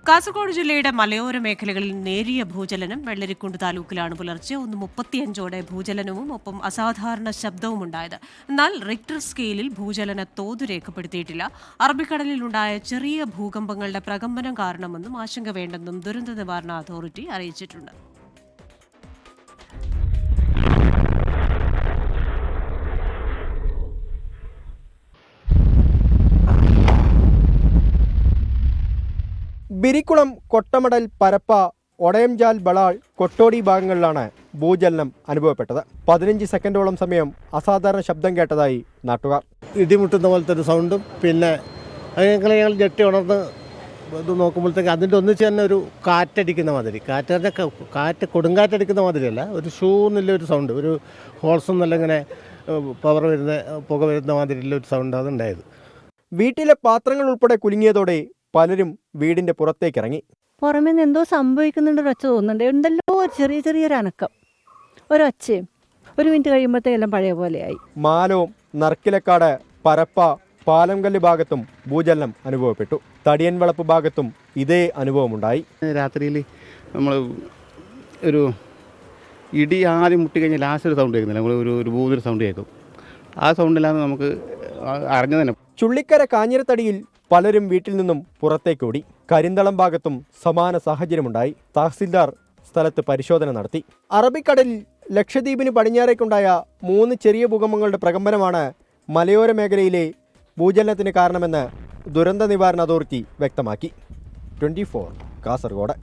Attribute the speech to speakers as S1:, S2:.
S1: കാസർഗോഡ് ജില്ലയുടെ മലയോര മേഖലകളിൽ നേരിയ ഭൂചലനം. വെള്ളരിക്കുണ്ട് താലൂക്കിലാണ് പുലർച്ചെ 1:35 ഭൂചലനവും ഒപ്പം അസാധാരണ ശബ്ദവും ഉണ്ടായത്. എന്നാൽ റിക്ടർ സ്കെയിലിൽ ഭൂചലന തോത് രേഖപ്പെടുത്തിയിട്ടില്ല. അറബിക്കടലിലുണ്ടായ ചെറിയ ഭൂകമ്പങ്ങളുടെ പ്രകമ്പനം കാരണമെന്നും ആശങ്ക വേണ്ടെന്നും ദുരന്ത നിവാരണ അതോറിറ്റി അറിയിച്ചിട്ടുണ്ട്.
S2: ബിരിക്കുളം, കൊട്ടമടൽ, പരപ്പ, ഒടയംചാൽ, ബളാൾ, കൊട്ടോടി ഭാഗങ്ങളിലാണ് ഭൂചലനം അനുഭവപ്പെട്ടത്. 15 സെക്കൻഡോളം സമയം അസാധാരണ ശബ്ദം കേട്ടതായി നാട്ടുകാർ.
S3: ഇടിമുട്ടുന്ന പോലത്തെ ഒരു സൗണ്ടും പിന്നെ ഞങ്ങൾ ഞെട്ടി ഉണർന്ന് ഇത് നോക്കുമ്പോഴത്തേക്ക് അതിൻ്റെ ഒന്നിച്ച് തന്നെ ഒരു കാറ്റടിക്കുന്ന മാതിരി, കാറ്റ് കൊടുങ്കാറ്റടിക്കുന്ന മാതിരിയല്ല, ഒരു ഷൂന്നില്ല ഒരു സൗണ്ട്, ഒരു ഹോൾസ് എന്നല്ല ഇങ്ങനെ പുക വരുന്ന മാതിരിയുള്ള ഒരു സൗണ്ട് അതുണ്ടായത്.
S2: വീട്ടിലെ പാത്രങ്ങൾ ഉൾപ്പെടെ കുലുങ്ങിയതോടെ പലരും വീടിന്റെ പുറത്തേക്കിറങ്ങി.
S4: പുറമേ നിന്ന് എന്തോ സംഭവിക്കുന്നുണ്ട് ഒച്ച തോന്നുന്നുണ്ട്. ഉണ്ടല്ലോ ചെറിയൊരു അനക്കം, ഒരൊച്ചയും. ഒരു മിനിറ്റ് കഴിയുമ്പോഴത്തേക്കെല്ലാം പഴയ പോലെയായി.
S2: മാലോം, നർക്കിലക്കാട്, പരപ്പ, പാലംകല്ല് ഭാഗത്തും ഭൂചലനം അനുഭവപ്പെട്ടു. തടിയൻവളപ്പ് ഭാഗത്തും ഇതേ അനുഭവമുണ്ടായി.
S5: രാത്രിയിൽ നമ്മൾ ഒരു ഇടി ആദ്യം മുട്ടിക്കഴിഞ്ഞാൽ ലാസ്റ്റ് ഒരു സൗണ്ട് കേൾക്കുന്നില്ല, നമ്മൾ ഒരു ഭൂതൊരു സൗണ്ട് കേൾക്കും. ആ സൗണ്ടിലാണ് നമുക്ക് അറിഞ്ഞു തന്നെ.
S2: ചുള്ളിക്കര കാഞ്ഞിരത്തടിയിൽ പലരും വീട്ടിൽ നിന്നും പുറത്തേക്കോടി. കരിന്തളം ഭാഗത്തും സമാന സാഹചര്യമുണ്ടായി. തഹസിൽദാർ സ്ഥലത്ത് പരിശോധന നടത്തി. അറബിക്കടലിൽ ലക്ഷദ്വീപിന് പടിഞ്ഞാറേക്കുണ്ടായ 3 ചെറിയ ഭൂകമ്പങ്ങളുടെ പ്രകമ്പനമാണ് മലയോര മേഖലയിലെ ഭൂചലനത്തിന് കാരണമെന്ന് ദുരന്ത നിവാരണ അതോറിറ്റി വ്യക്തമാക്കി. 24 കാസർഗോഡ്.